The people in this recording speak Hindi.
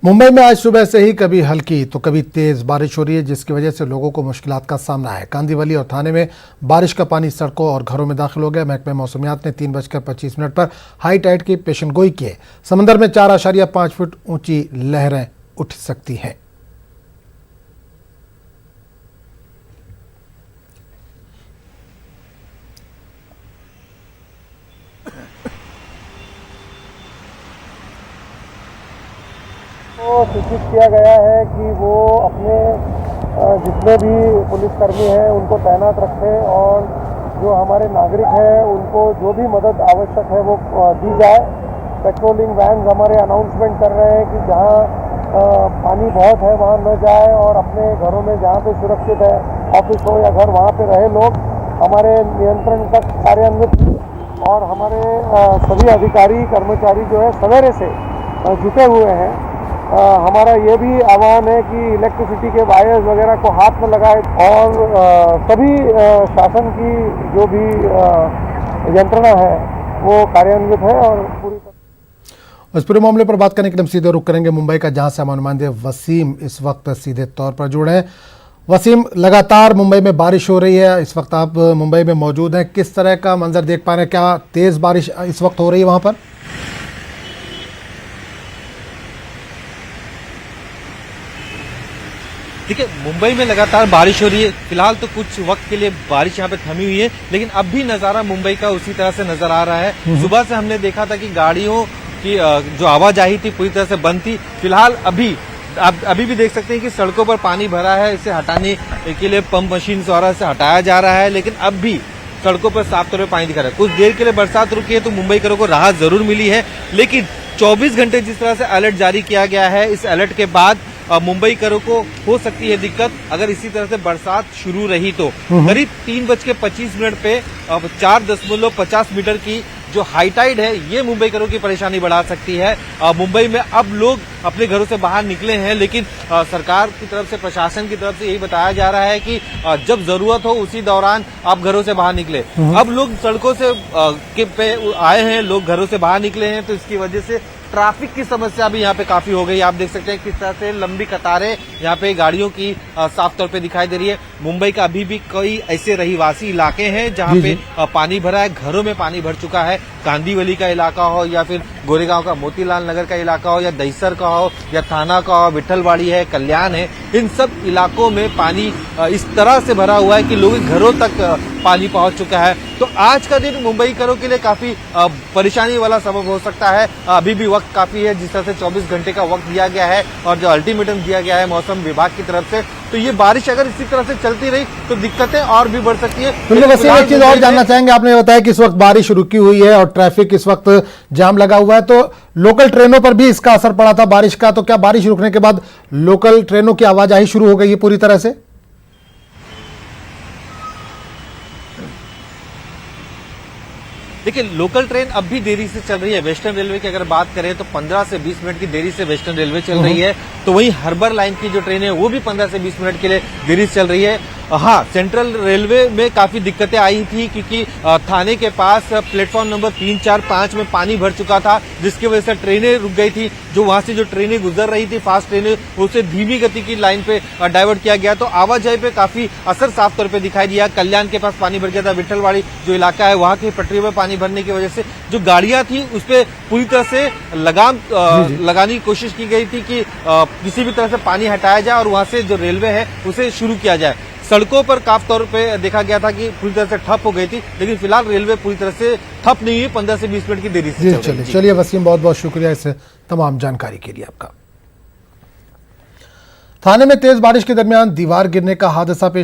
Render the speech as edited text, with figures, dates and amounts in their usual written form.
मुंबई में आज सुबह से ही कभी हल्की तो कभी तेज बारिश हो रही है, जिसकी वजह से लोगों को मुश्किलात का सामना है। कांदीवली और थाने में बारिश का पानी सड़कों और घरों में दाखिल हो गया। महकमे मौसमियात ने 3:25 पर हाई टाइड की पेशेनगोई की है। समंदर में 4.5 फुट ऊंची लहरें उठ सकती हैं। को सूचित किया गया है कि वो अपने जितने भी पुलिसकर्मी हैं उनको तैनात रखें और जो हमारे नागरिक हैं उनको जो भी मदद आवश्यक है वो दी जाए। पेट्रोलिंग वैन हमारे अनाउंसमेंट कर रहे हैं कि जहां पानी बहुत है वहां न जाए और अपने घरों में जहां पे सुरक्षित है, ऑफिस हो या घर, वहां पे रहे लोग। हमारे नियंत्रण तक कार्यान्वित और हमारे सभी अधिकारी कर्मचारी जो है सवेरे से जुटे हुए हैं। हमारा ये भी आह्वान है कि इलेक्ट्रिसिटी के वायर्स वगैरह को हाथ में लगाए और सभी शासन की जो भी यंत्रणा है वो कार्यान्वित है और पूरी इस पूरे मामले पर बात करने के लिए हम सीधे रुख करेंगे मुंबई का, जहां से हमारे नुमाइंदे वसीम इस वक्त सीधे तौर पर जुड़े हैं। वसीम, लगातार मुंबई में बारिश हो रही है, इस वक्त आप मुंबई में मौजूद हैं, किस तरह का मंजर देख पा रहे हैं? क्या तेज बारिश इस वक्त हो रही है वहां पर? देखिए, मुंबई में लगातार बारिश हो रही है। फिलहाल तो कुछ वक्त के लिए बारिश यहाँ पे थमी हुई है, लेकिन अब भी नजारा मुंबई का उसी तरह से नजर आ रहा है। सुबह से हमने देखा था कि गाड़ियों की जो आवाजाही थी पूरी तरह से बंद थी। फिलहाल अभी भी देख सकते हैं कि सड़कों पर पानी भरा है। इसे हटाने के लिए पंप मशीन द्वारा इसे हटाया जा रहा है, लेकिन अब भी सड़कों पर साफ तौर पर पानी दिखा रहा है। कुछ देर के लिए बरसात रुकी है तो मुंबईकरों को राहत जरूर मिली है, लेकिन 24 घंटे जिस तरह से अलर्ट जारी किया गया है, इस अलर्ट के बाद मुंबईकरों को हो सकती है दिक्कत। अगर इसी तरह से बरसात शुरू रही तो करीब 3:25 पे 4.50 मीटर की जो हाई टाइड है ये मुंबईकरों की परेशानी बढ़ा सकती है। मुंबई में अब लोग अपने घरों से बाहर निकले हैं, लेकिन सरकार की तरफ से, प्रशासन की तरफ से यही बताया जा रहा है कि जब जरूरत हो उसी दौरान आप घरों से बाहर निकले। अब लोग सड़कों से पे आए हैं, लोग घरों से बाहर निकले हैं, तो इसकी वजह से ट्रैफिक की समस्या भी यहाँ पे काफी हो गई। आप देख सकते हैं किस तरह से लंबी कतारें यहाँ पे गाड़ियों की साफ तौर पे दिखाई दे रही है। मुंबई का अभी भी कई ऐसे रहीवासी इलाके हैं जहाँ पे पानी भरा है, घरों में पानी भर चुका है। कांदीवली का इलाका हो या फिर गोरेगांव का मोतीलाल नगर का इलाका हो या दहिसर का हो या थाना का हो, विठलवाड़ी है, कल्याण है, इन सब इलाकों में पानी इस तरह से भरा हुआ है कि लोगों के घरों तक पानी पहुंच चुका है। तो आज का दिन मुंबईकरों के लिए काफी परेशानी वाला सबब हो सकता है। अभी भी वक्त काफी है, जिस तरह से 24 घंटे का वक्त दिया गया है और जो अल्टीमेटम दिया गया है मौसम विभाग की तरफ से, तो ये बारिश अगर इसी तरह से चलती रही तो दिक्कतें और भी बढ़ सकती है। वैसे एक चीज और जानना चाहेंगे, आपने बताया कि इस वक्त बारिश रुकी हुई है और ट्रैफिक इस वक्त जाम लगा हुआ है, तो लोकल ट्रेनों पर भी इसका असर पड़ा था बारिश का, तो क्या बारिश रुकने के बाद लोकल ट्रेनों की आवाजाही शुरू हो गई है पूरी तरह से? देखिए, लोकल ट्रेन अब भी देरी से चल रही है। वेस्टर्न रेलवे की अगर बात करें तो 15 से 20 मिनट की देरी से वेस्टर्न रेलवे चल रही है, तो वहीं हार्बर लाइन की जो ट्रेन है वो भी 15 से 20 मिनट के लिए देरी से चल रही है। हाँ, सेंट्रल रेलवे में काफी दिक्कतें आई थी क्योंकि थाने के पास प्लेटफॉर्म नंबर 3, 4, 5 में पानी भर चुका था, जिसकी वजह से ट्रेनें रुक गई थी। जो वहां से जो ट्रेनें गुजर रही थी, फास्ट ट्रेनें, उसे धीमी गति की लाइन पे डाइवर्ट किया गया, तो आवाजाही पे काफी असर साफ तौर पे दिखाई दिया। कल्याण के पास पानी भर गया था, विठलवाड़ी जो इलाका है वहां की पटरी में पानी भरने की वजह से जो गाड़ियां थी उस पर पूरी तरह से लगाम लगाने की कोशिश की गई थी कि किसी भी तरह से पानी हटाया जाए और वहां से जो रेलवे है उसे शुरू किया जाए। सड़कों पर काफ तौर पे देखा गया था कि पूरी तरह से ठप हो गई थी, लेकिन फिलहाल रेलवे पूरी तरह से ठप नहीं हुई। 15 से 20 मिनट की देरी से चलिए वसीम, बहुत बहुत शुक्रिया इस तमाम जानकारी के लिए आपका। थाने में तेज बारिश के दरमियान दीवार गिरने का हादसा पेश